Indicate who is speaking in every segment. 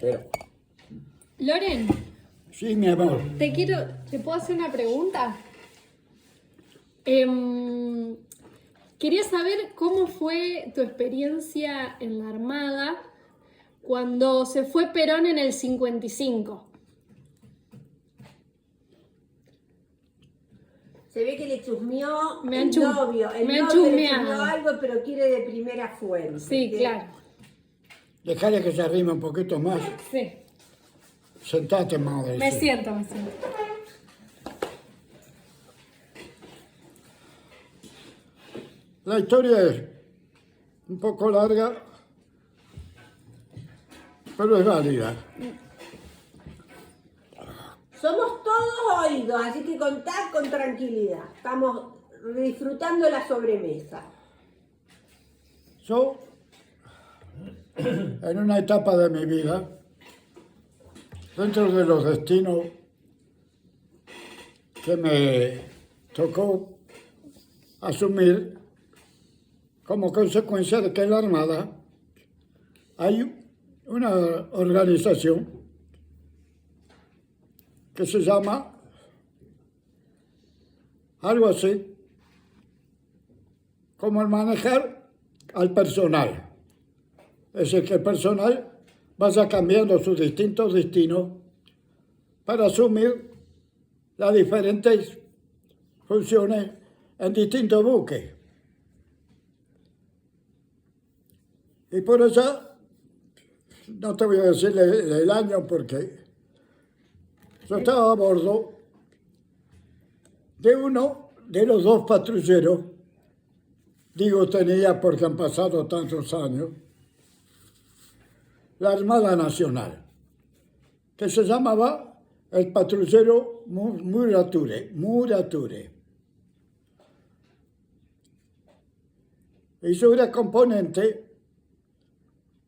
Speaker 1: Pero,
Speaker 2: Loren,
Speaker 1: sí, mi amor.
Speaker 2: ¿te puedo hacer una pregunta? Quería saber cómo fue tu experiencia en la Armada cuando se fue Perón en el 55.
Speaker 3: Se ve que le chusmeó
Speaker 2: Me han
Speaker 3: el
Speaker 2: chum-
Speaker 3: novio. El
Speaker 2: me han
Speaker 3: novio le
Speaker 2: chusmeado.
Speaker 3: chusmeó algo, pero quiere de primera fuente.
Speaker 2: Sí,
Speaker 3: Que-
Speaker 2: claro.
Speaker 1: Dejale que se arrime un poquito más.
Speaker 2: Sí.
Speaker 1: Sentate, madre.
Speaker 2: Me
Speaker 1: sí.
Speaker 2: siento.
Speaker 1: La historia es un poco larga, pero es válida.
Speaker 3: Somos todos oídos, así que contad con tranquilidad. Estamos disfrutando la sobremesa.
Speaker 1: Yo, en una etapa de mi vida, dentro de los destinos que me tocó asumir como consecuencia de que en la Armada hay una organización que se llama algo así como el manejar al personal. Es decir, que el personal vaya cambiando sus distintos destinos para asumir las diferentes funciones en distintos buques. Y por eso, no te voy a decir el año porque yo estaba a bordo de uno de los dos patrulleros, digo tenía porque han pasado tantos años, la Armada Nacional, que se llamaba el patrullero Murature. Y yo era componente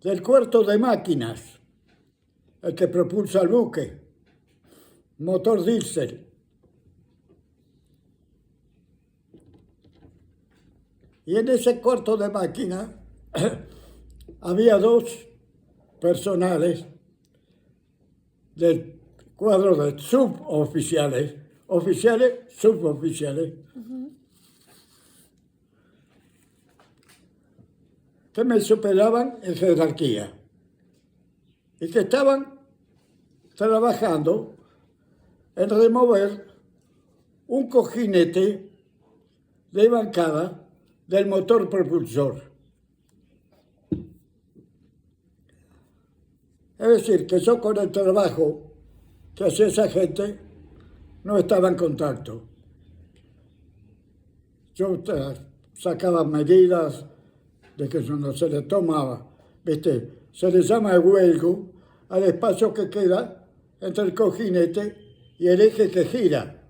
Speaker 1: del cuarto de máquinas, el que propulsa el buque, motor diésel. Y en ese cuarto de máquinas había dos personales del cuadro de suboficiales, oficiales, suboficiales, que me superaban en jerarquía y que estaban trabajando en remover un cojinete de bancada del motor propulsor. Es decir, que yo con el trabajo que hacía esa gente no estaba en contacto. Yo sacaba medidas de que no se le tomaba, ¿viste? Se le llama huelgo al espacio que queda entre el cojinete y el eje que gira,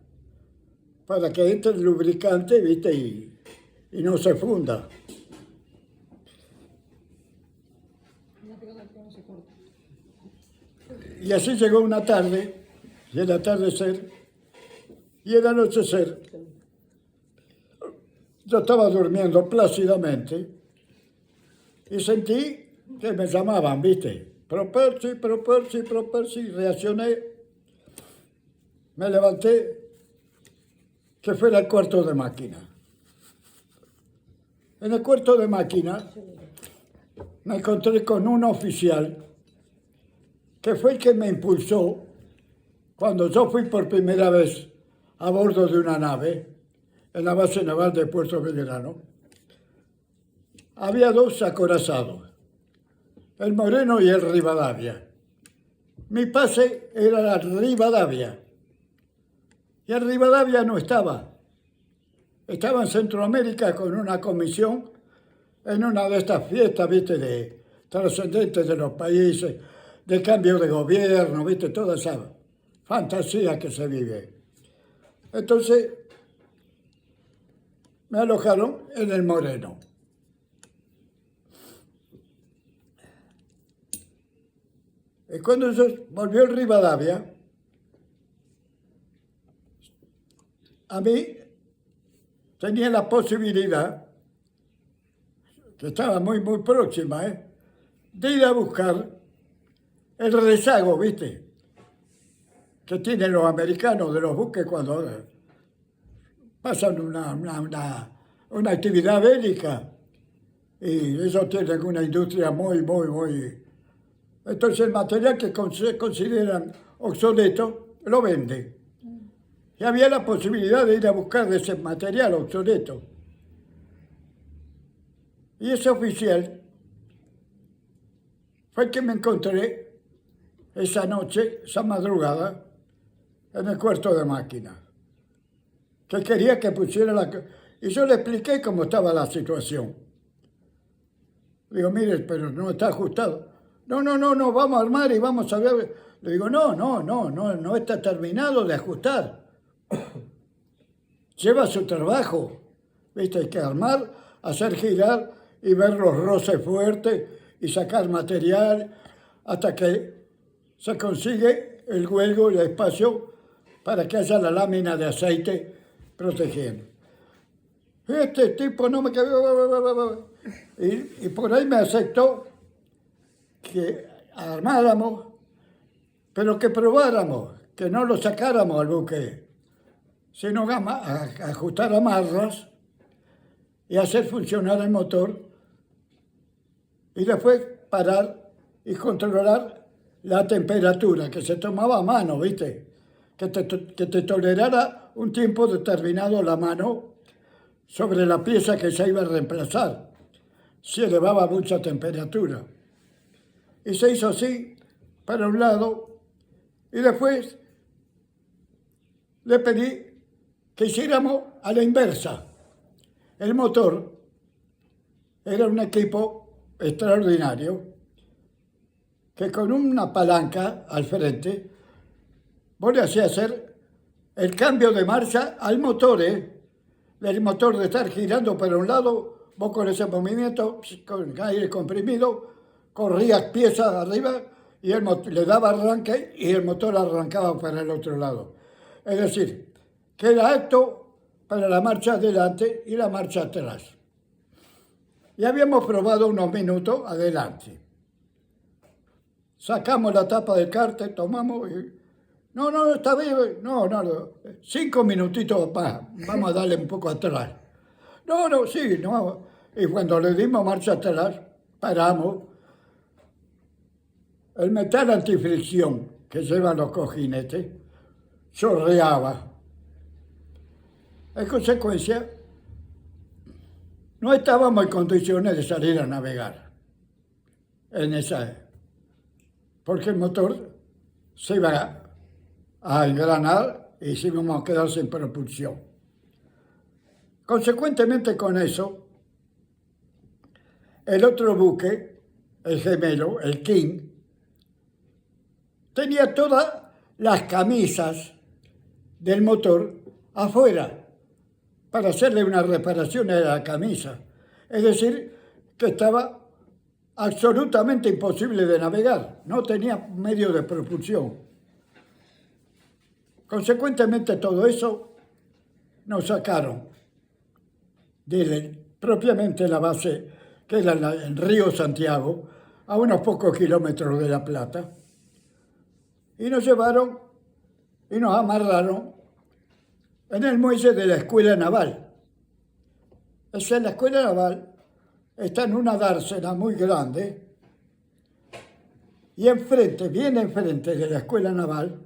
Speaker 1: para que entre el lubricante, ¿viste? Y no se funda. Y así llegó una tarde, y el atardecer, y el anochecer. Yo estaba durmiendo plácidamente y sentí que me llamaban, ¿viste? Properci, reaccioné, me levanté, que fuera el cuarto de máquina. En el cuarto de máquina me encontré con un oficial que fue el que me impulsó cuando yo fui por primera vez a bordo de una nave en la base naval de Puerto Belgrano. Había dos acorazados, el Moreno y el Rivadavia. Mi pase era la Rivadavia. Y el Rivadavia no estaba. Estaba en Centroamérica con una comisión en una de estas fiestas, ¿viste?, de trascendentes de los países, de cambio de gobierno, ¿viste?, toda esa fantasía que se vive. Entonces, me alojaron en el Moreno. Y cuando volvió el Rivadavia, a mí tenía la posibilidad, que estaba muy próxima, de ir a buscar el rezago, ¿viste? Que tienen los americanos de los buques cuando pasan una actividad bélica y ellos tienen una industria muy... Entonces el material que consideran obsoleto lo venden. Y había la posibilidad de ir a buscar de ese material obsoleto. Y ese oficial fue el que me encontré esa noche, esa madrugada, en el cuarto de máquina, que quería que pusiera Y yo le expliqué cómo estaba la situación. Le digo, mire, pero no está ajustado. No, vamos a armar y vamos a ver. Le digo, no está terminado de ajustar. Lleva su trabajo, ¿viste? Hay que armar, hacer girar y ver los roces fuertes y sacar material hasta que se consigue el hueco, el espacio para que haya la lámina de aceite protegiendo. Este tipo no me quedó... Y por ahí me aceptó que armáramos, pero que probáramos, que no lo sacáramos al buque, sino ajustar amarras y hacer funcionar el motor y después parar y controlar la temperatura que se tomaba a mano, ¿viste? Que te tolerara un tiempo determinado la mano sobre la pieza que se iba a reemplazar, si elevaba mucha temperatura. Y se hizo así, para un lado, y después le pedí que hiciéramos a la inversa. El motor era un equipo extraordinario que con una palanca al frente vos le hacías hacer el cambio de marcha al motor, del motor de estar girando para un lado, vos con ese movimiento, con aire comprimido, corrías piezas arriba y le daba arranque y el motor arrancaba para el otro lado. Es decir, que era apto para la marcha adelante y la marcha atrás. Y habíamos probado unos minutos adelante. Sacamos la tapa del cárter, tomamos y... No, está bien, no, 5 minutitos más, vamos a darle un poco atrás. Sí. Y cuando le dimos marcha atrás, paramos. El metal antifricción que llevan los cojinetes chorreaba. En consecuencia, no estábamos en condiciones de salir a navegar porque el motor se iba a engranar y se íbamos a quedar sin propulsión. Consecuentemente con eso, el otro buque, el gemelo, el King, tenía todas las camisas del motor afuera para hacerle una reparación a la camisa. Es decir, que estaba absolutamente imposible de navegar, no tenía medio de propulsión. Consecuentemente todo eso nos sacaron propiamente la base, que era el río Santiago, a unos pocos kilómetros de La Plata, y nos llevaron y nos amarraron en el muelle de la Escuela Naval. La Escuela Naval está en una dársena muy grande y bien enfrente de la Escuela Naval,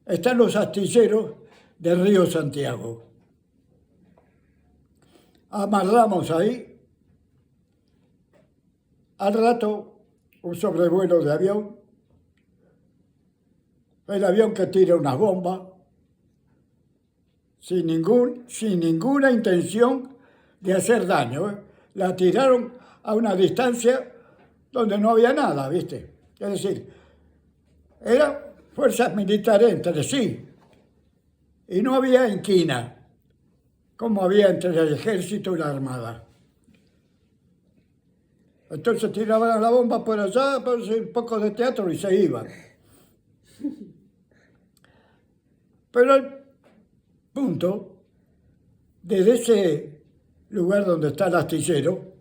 Speaker 1: están los astilleros del río Santiago. Amarramos ahí. Al rato, un sobrevuelo de avión. El avión que tira unas bombas, sin ninguna intención de hacer daño. La tiraron a una distancia donde no había nada, ¿viste? Es decir, eran fuerzas militares entre sí, y no había inquina, como había entre el ejército y la armada. Entonces tiraban la bomba por allá, por un poco de teatro y se iban. Pero el punto, desde ese lugar donde está el astillero,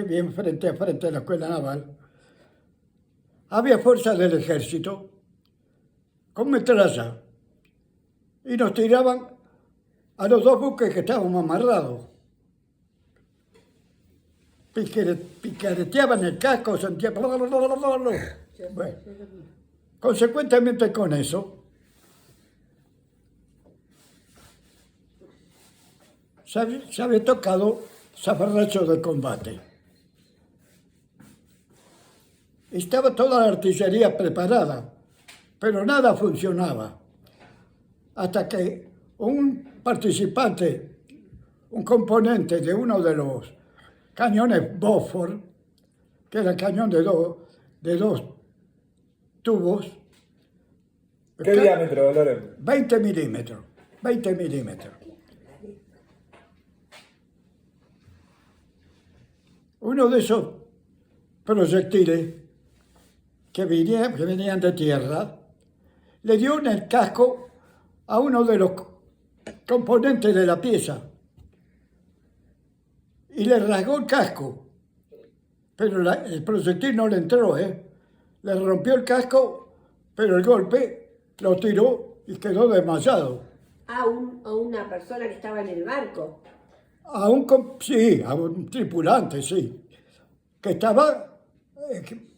Speaker 1: bien frente a la Escuela Naval, había fuerzas del ejército con metralla y nos tiraban a los dos buques que estábamos amarrados. Picareteaban el casco, sentían... Bueno, consecuentemente con eso, se había tocado zafarrancho de combate. Estaba toda la artillería preparada, pero nada funcionaba. Hasta que un participante, un componente de uno de los cañones Bofors, que era el cañón de dos tubos.
Speaker 4: ¿Qué diámetro, Loren?
Speaker 1: 20 milímetros. 20 milímetros. Uno de esos proyectiles que venían de tierra le dio en el casco a uno de los componentes de la pieza y le rasgó el casco, pero el proyectil no le entró, le rompió el casco, pero el golpe lo tiró y quedó desmayado.
Speaker 3: A una persona que estaba en el barco.
Speaker 1: Sí, a un tripulante, sí, que estaba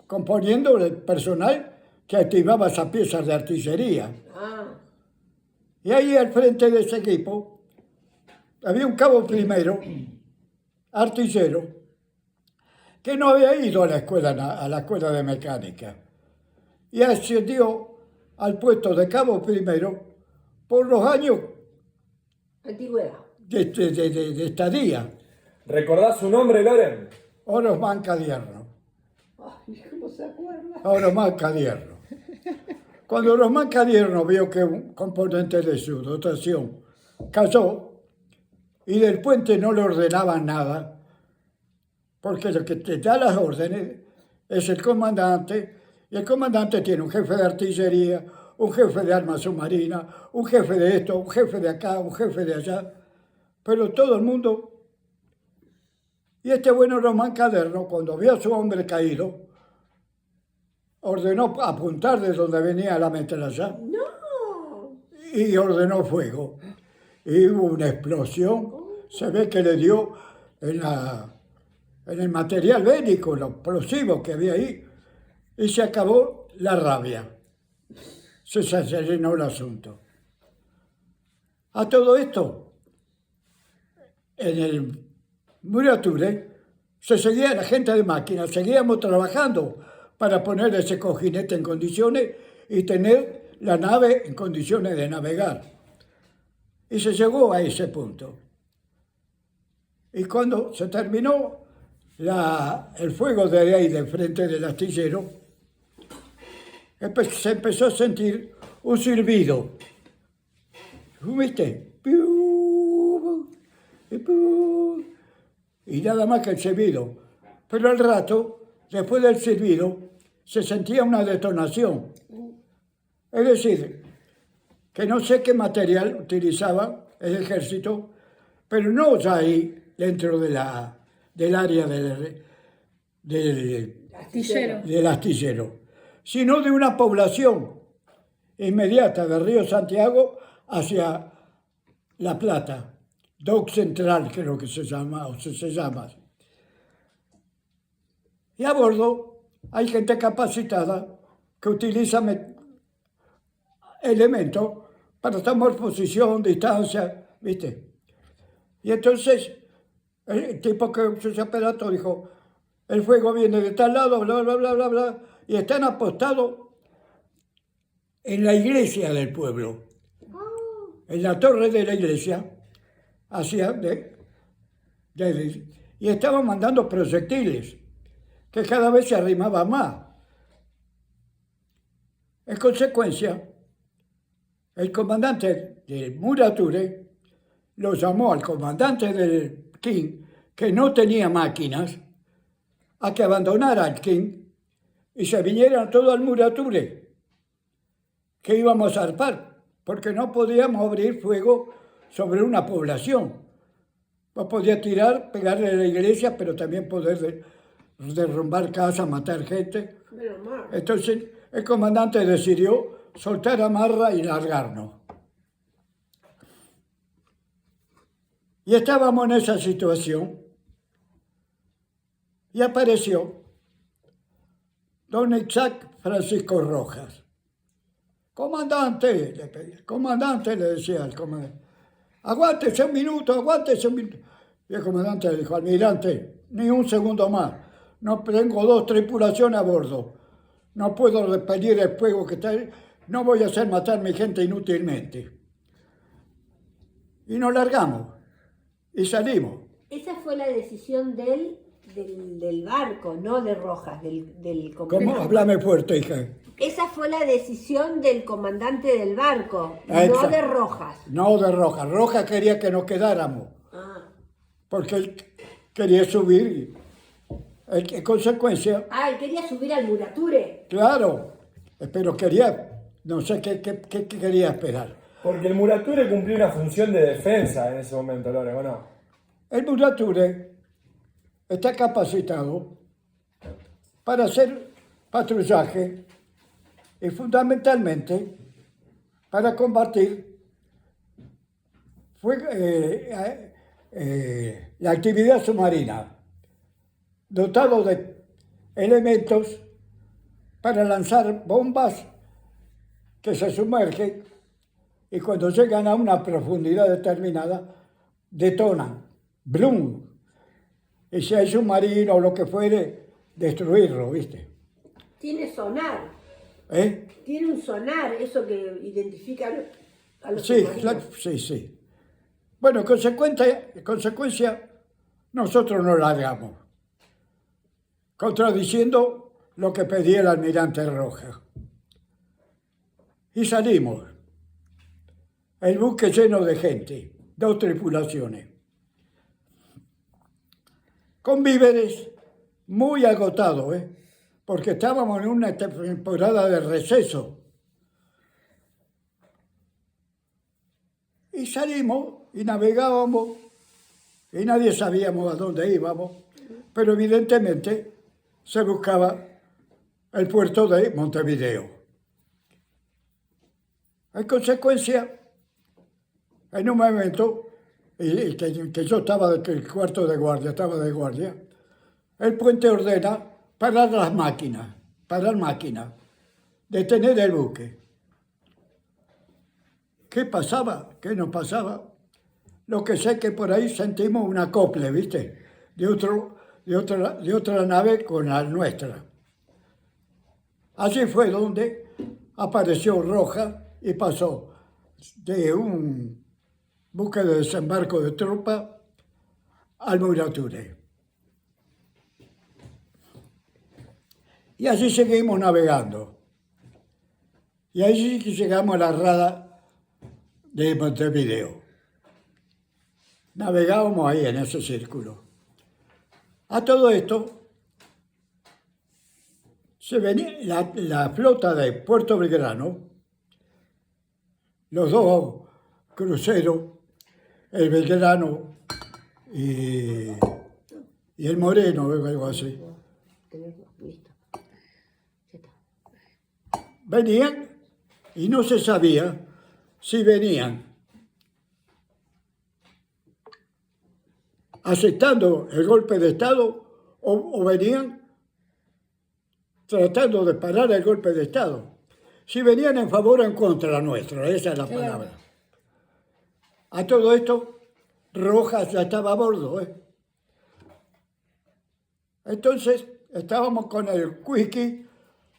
Speaker 1: componiendo el personal que activaba esas piezas de artillería.
Speaker 3: Ah,
Speaker 1: Y ahí al frente de ese equipo había un cabo primero, artillero, que no había ido a la escuela de mecánica y ascendió al puesto de cabo primero por los años
Speaker 3: antigüedad.
Speaker 1: de estadía.
Speaker 4: ¿Recordás su nombre, Loren?
Speaker 1: Orosmán Cadierno.
Speaker 3: Ay, ¿cómo se acuerda?
Speaker 1: Orosmán Cadierno. Cuando Orosmán Cadierno vio que un componente de su dotación cayó y del puente no le ordenaban nada, porque lo que te da las órdenes es el comandante, y el comandante tiene un jefe de artillería, un jefe de armas submarinas, un jefe de esto, un jefe de acá, un jefe de allá, pero todo el mundo. Y este bueno Orosmán Cadierno, cuando vio a su hombre caído, ordenó apuntar de donde venía la metralla
Speaker 3: ¡No!
Speaker 1: y ordenó fuego. Y hubo una explosión, se ve que le dio en el material bélico, los explosivos que había ahí, y se acabó la rabia. Se llenó el asunto. A todo esto, en el Murature se seguía la gente de máquinas, seguíamos trabajando para poner ese cojinete en condiciones y tener la nave en condiciones de navegar. Y se llegó a ese punto. Y cuando se terminó el fuego de ahí de frente del astillero, se empezó a sentir un silbido. ¿Viste? Y nada más que el silbido. Pero al rato, después del silbido, se sentía una detonación. Es decir, que no sé qué material utilizaba el ejército, pero no ya ahí dentro del área
Speaker 2: Astillero.
Speaker 1: del astillero, sino de una población inmediata de Río Santiago hacia La Plata, Dock Central creo que se llama, o se llama. Y a bordo hay gente capacitada que utiliza elementos para tomar posición, distancia, ¿viste? Y entonces el tipo que usó ese aparato dijo, el fuego viene de tal lado, bla, bla, bla, bla, bla, y están apostados en la iglesia del pueblo, en la torre de la iglesia, y estaban mandando proyectiles, que cada vez se arrimaban más. En consecuencia, el comandante del Murature lo llamó al comandante del King, que no tenía máquinas, a que abandonara el King y se vinieran todos al Murature, que íbamos a zarpar, porque no podíamos abrir fuego sobre una población. Vos podías tirar, pegarle a la iglesia, pero también poder derrumbar casas, matar gente.
Speaker 3: Menos mal.
Speaker 1: Entonces el comandante decidió soltar amarra y largarnos. Y estábamos en esa situación y apareció don Isaac Francisco Rojas. Comandante, le pedía, comandante, le decía al comandante, aguántese un minuto, aguántese un minuto. Y el comandante le dijo, almirante, ni un segundo más, no tengo 2 tripulaciones a bordo, no puedo despedir el fuego que está, no voy a hacer matar a mi gente inútilmente. Y nos largamos y salimos.
Speaker 3: Esa fue la decisión del barco, no de Rojas, del
Speaker 1: ¿Cómo?
Speaker 3: comandante.
Speaker 1: Háblame fuerte, hija.
Speaker 3: Esa fue la decisión del comandante del barco,
Speaker 1: Ah,
Speaker 3: no
Speaker 1: exacto.
Speaker 3: de Rojas.
Speaker 1: No de Rojas. Rojas quería que nos quedáramos,
Speaker 3: Ah.
Speaker 1: porque él quería subir. En consecuencia,
Speaker 3: Él quería subir al Murature.
Speaker 1: claro, pero quería, no sé qué quería esperar.
Speaker 4: Porque el Murature cumplió una función de defensa en ese momento, Loren, ¿o no?
Speaker 1: El Murature está capacitado para hacer patrullaje y fundamentalmente para combatir la actividad submarina, dotado de elementos para lanzar bombas que se sumergen y cuando llegan a una profundidad determinada detonan, ¡blum! Y si hay submarino o lo que fuere, destruirlo, ¿viste?
Speaker 3: Tiene sonar,
Speaker 1: ¿Eh?
Speaker 3: tiene un sonar, eso que identifica a los
Speaker 1: Sí,
Speaker 3: submarinos.
Speaker 1: claro, sí. Bueno, en consecuencia, nosotros nos largamos, contradiciendo lo que pedía el almirante Rojas. Y salimos. El buque lleno de gente, 2 tripulaciones. Con víveres muy agotados, porque estábamos en una temporada de receso. Y salimos y navegábamos y nadie sabíamos a dónde íbamos, pero evidentemente se buscaba el puerto de Montevideo. En consecuencia, en un momento, y que yo estaba, que el cuarto de guardia, estaba de guardia, el puente ordena parar las máquinas, detener el buque. ¿Qué pasaba? ¿Qué nos pasaba? Lo que sé que por ahí sentimos un acople, ¿viste? De otra nave con la nuestra. Allí fue donde apareció Rojas y pasó de un buque de desembarco de tropas al Murature. Y así seguimos navegando. Y allí llegamos a la rada de Montevideo. Navegábamos ahí en ese círculo. A todo esto, se venía la flota de Puerto Belgrano, los 2 cruceros, el Belgrano y el Moreno, o algo así.
Speaker 3: Listo. Ya está.
Speaker 1: Venían y no se sabía si venían aceptando el golpe de Estado o venían tratando de parar el golpe de Estado. Si venían en favor o en contra nuestra, esa es la palabra. A todo esto, Rojas ya estaba a bordo. Entonces, estábamos con el quickie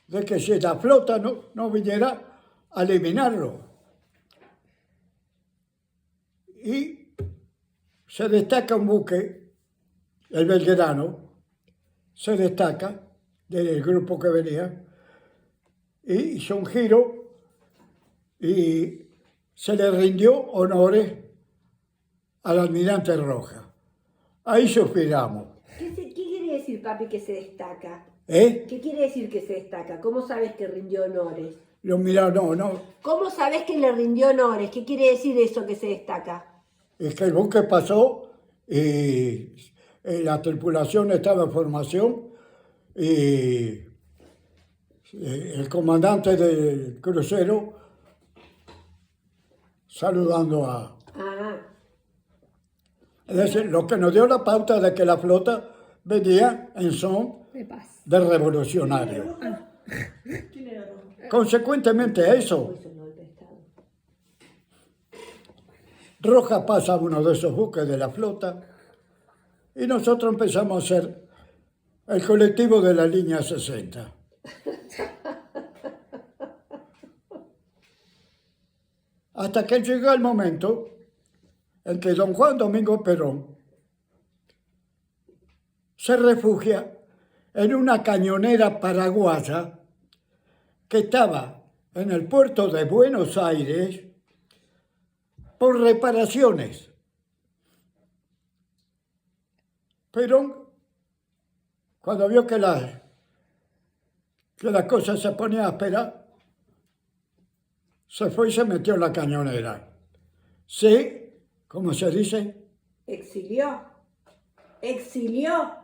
Speaker 1: de que si la flota no viniera a eliminarlo. Y se destaca un buque, el Belgrano, se destaca del grupo que venía, y hizo un giro y se le rindió honores al almirante Rojas. Ahí suspiramos.
Speaker 3: ¿Qué quiere decir, papi, que se destaca?
Speaker 1: ¿Eh?
Speaker 3: ¿Qué quiere decir que se destaca? ¿Cómo sabes que rindió honores?
Speaker 1: Lo miraron, no.
Speaker 3: ¿Cómo sabes que le rindió honores? ¿Qué quiere decir eso que se destaca?
Speaker 1: Es que el buque pasó y la tripulación estaba en formación y el comandante del crucero saludando a...
Speaker 3: Ah,
Speaker 1: Es decir, lo que nos dio la pauta de que la flota venía en son
Speaker 2: De paz.
Speaker 1: de revolucionario. Consecuentemente a eso, Rojas pasa uno de esos buques de la flota y nosotros empezamos a ser el colectivo de la línea 60. Hasta que llegó el momento en que don Juan Domingo Perón se refugia en una cañonera paraguaya que estaba en el puerto de Buenos Aires por reparaciones. Perón, cuando vio que la cosa se ponía áspera, se fue y se metió en la cañonera. Sí, ¿cómo se dice?
Speaker 3: exilió. Exilió.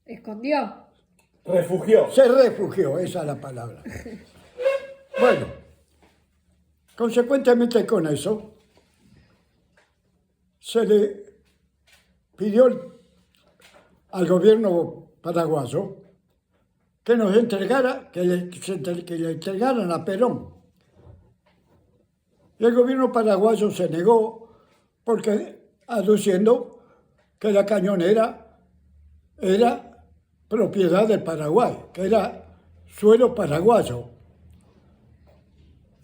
Speaker 2: Escondió.
Speaker 4: Refugió.
Speaker 1: Se refugió, esa es la palabra. Bueno, consecuentemente con eso, se le pidió al gobierno paraguayo que nos entregara, que le entregaran a Perón. Y el gobierno paraguayo se negó porque aduciendo que la cañonera era propiedad del Paraguay, que era suelo paraguayo.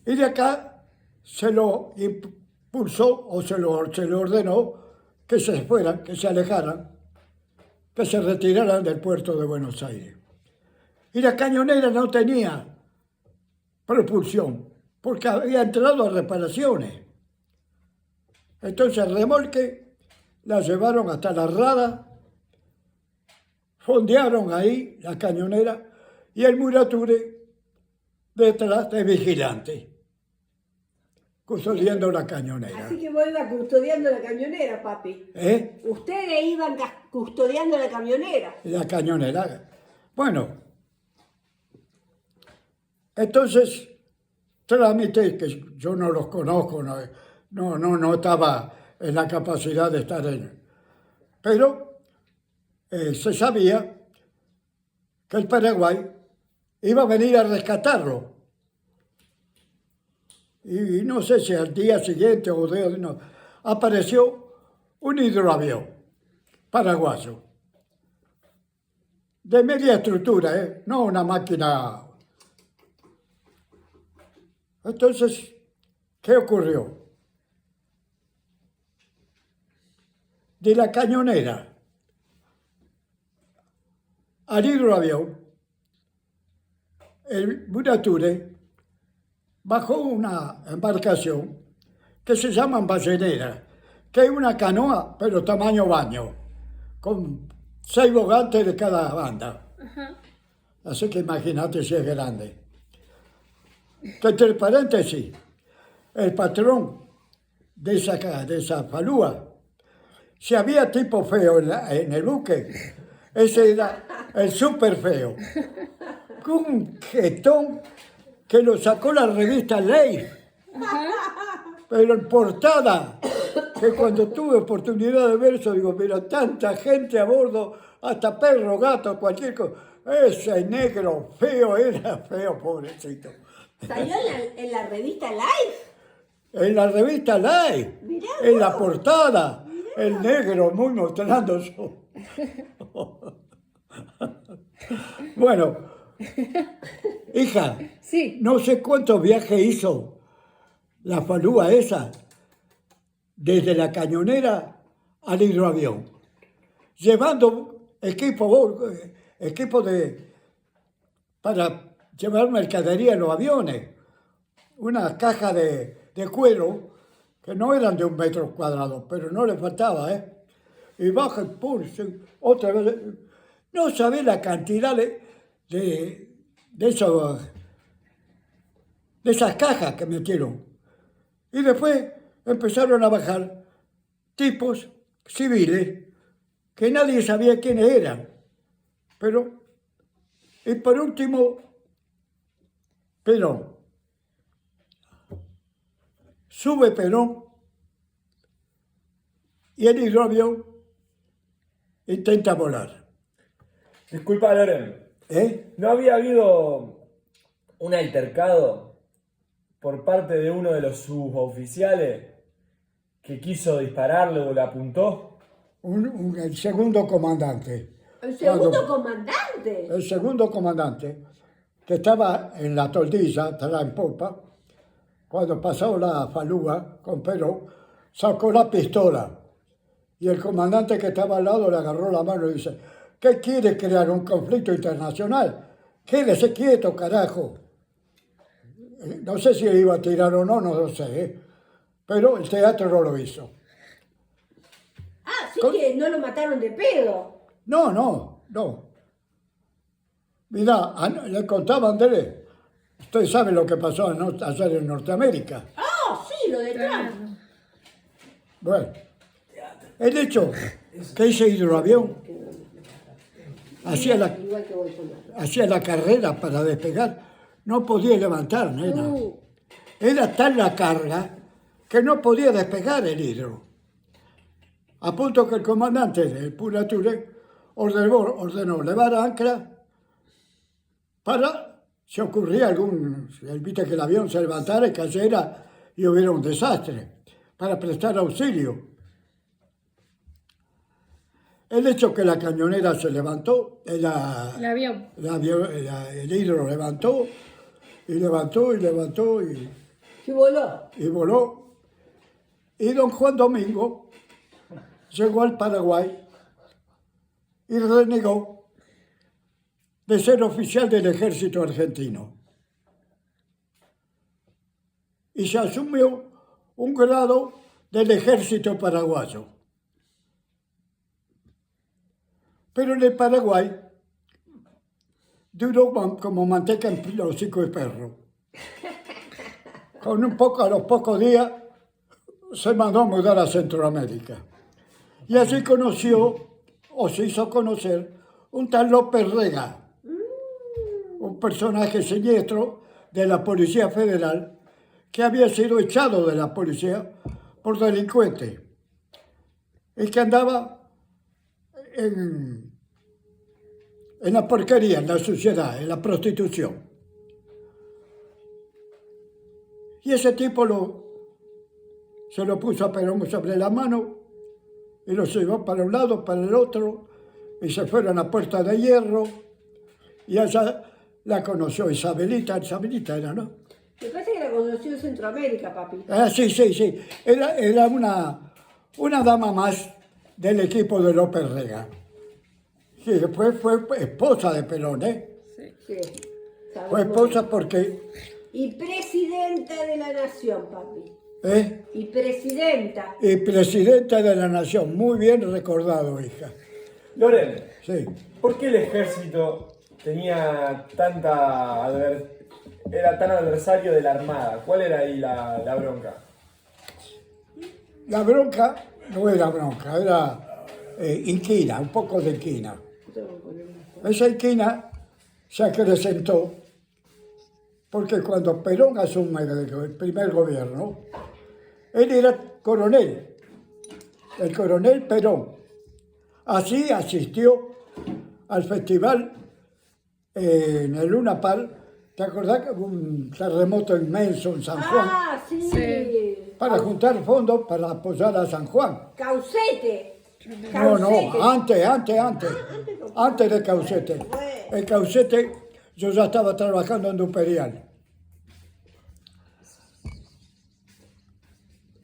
Speaker 1: Y de acá se lo impulsó o se lo ordenó que se fueran, que se alejaran, que se retiraran del puerto de Buenos Aires. Y la cañonera no tenía propulsión, porque había entrado a reparaciones. Entonces el remolque la llevaron hasta la rada, fondearon ahí la cañonera y el Murature detrás de vigilante, custodiando la cañonera.
Speaker 3: Así que vos ibas custodiando la cañonera, papi. Ustedes iban custodiando la cañonera.
Speaker 1: La cañonera. Bueno, entonces, trámites que yo no los conozco, no estaba en la capacidad de estar en. Pero se sabía que el Paraguay iba a venir a rescatarlo. Y no sé si al día siguiente o no, apareció un hidroavión paraguayo, de media estructura, no una máquina. Entonces, ¿qué ocurrió? De la cañonera al hidroavión, el Murature bajó una embarcación que se llama ballenera, que es una canoa, pero tamaño baño, con 6 bogantes de cada banda. Así que imagínate si es grande. Que entre paréntesis, el patrón de esa falúa, si había tipo feo en el buque, ese era el súper feo. Con un jetón que lo sacó la revista Life. Pero en portada, que cuando tuve oportunidad de ver eso, digo, mira, tanta gente a bordo, hasta perro, gato, cualquier cosa. Ese negro feo era feo, pobrecito.
Speaker 3: ¿Salió en la revista Life?
Speaker 1: En la revista Life,
Speaker 3: Mirá
Speaker 1: en la
Speaker 3: vos.
Speaker 1: portada, el negro muy mostrando su... Bueno, hija,
Speaker 2: Sí.
Speaker 1: no sé cuántos viajes hizo la falúa esa, desde la cañonera al hidroavión, llevando equipo para llevar mercadería en los aviones, una caja de cuero que no eran de 1 metro cuadrado, pero no le faltaba, y baja el pulso, otra vez, no sabés la cantidad de esas cajas que metieron. Y después empezaron a bajar tipos civiles que nadie sabía quiénes eran. Pero, y por último, Perón. Sube Perón y el hidroavión intenta volar.
Speaker 4: Disculpa, Loren.
Speaker 1: ¿Eh?
Speaker 4: ¿No había habido un altercado por parte de uno de los suboficiales que quiso dispararle o le apuntó?
Speaker 1: El segundo comandante.
Speaker 3: El segundo
Speaker 1: Cuando-
Speaker 3: comandante.
Speaker 1: El segundo comandante, que estaba en la toldilla, atrás en popa, cuando pasó la falúa con Perón, sacó la pistola. Y el comandante que estaba al lado le agarró la mano y dice, ¿qué quiere crear un conflicto internacional? Quédese quieto, carajo. No sé si le iba a tirar o no, no lo sé, ¿eh? Pero el teatro no lo hizo.
Speaker 3: Así
Speaker 1: Con-
Speaker 3: que no lo mataron de pedo.
Speaker 1: No, no, no. Mirá, le contaba a Andrés, usted sabe lo que pasó ayer en Norteamérica.
Speaker 3: Ah, sí, lo de Trump.
Speaker 1: Bueno, el hecho que ese hidroavión
Speaker 3: Igual que voy con la-
Speaker 1: hacía la carrera para despegar, no podía levantar, nena. Era tal la carga que no podía despegar el hidro. A punto que el comandante del Purature ordenó levar ancla para, si ocurría viste que el avión se levantara y cayera y hubiera un desastre, para prestar auxilio. El hecho que la cañonera se levantó,
Speaker 2: El avión.
Speaker 1: el hidro levantó y
Speaker 3: Que voló.
Speaker 1: voló. Y don Juan Domingo llegó al Paraguay y renegó de ser oficial del ejército argentino. Y se asumió un grado del ejército paraguayo. Pero en el Paraguay duró como manteca en el hocico de perro. A los pocos días se mandó a mudar a Centroamérica. Y así conoció, o se hizo conocer, un tal López Rega, un personaje siniestro de la Policía Federal que había sido echado de la policía por delincuente y que andaba en la porquería, en la suciedad, en la prostitución. Y ese tipo se lo puso a Perón sobre la mano y lo llevó para un lado, para el otro, y se fueron a Puerta de Hierro, y allá la conoció Isabelita era, ¿no?
Speaker 3: Me parece que la conoció en Centroamérica, papi.
Speaker 1: Ah, sí. Era una dama más del equipo de López Rega. Sí, después fue esposa de Perón, ¿eh?
Speaker 3: Sí. sabemos.
Speaker 1: Fue esposa porque...
Speaker 3: Y presidenta de la nación, papi.
Speaker 1: ¿eh?
Speaker 3: Y presidenta.
Speaker 1: Y presidenta de la nación, muy bien recordado, hija.
Speaker 4: Loren,
Speaker 1: Sí.
Speaker 4: ¿por qué el ejército tenía era tan adversario de la armada? ¿Cuál era ahí la bronca?
Speaker 1: La bronca no era bronca, era inquina, un poco de inquina. Esa inquina se acrecentó porque cuando Perón asume el primer gobierno, él era coronel, el coronel Perón. Así asistió al festival en el Luna Park. ¿Te acordás que hubo un terremoto inmenso en San Juan?
Speaker 3: Ah, sí.
Speaker 2: Sí.
Speaker 1: Para juntar fondos para apoyar a San Juan.
Speaker 3: Caucete.
Speaker 1: No, antes de Caucete. El Caucete, yo ya estaba trabajando en Duperial.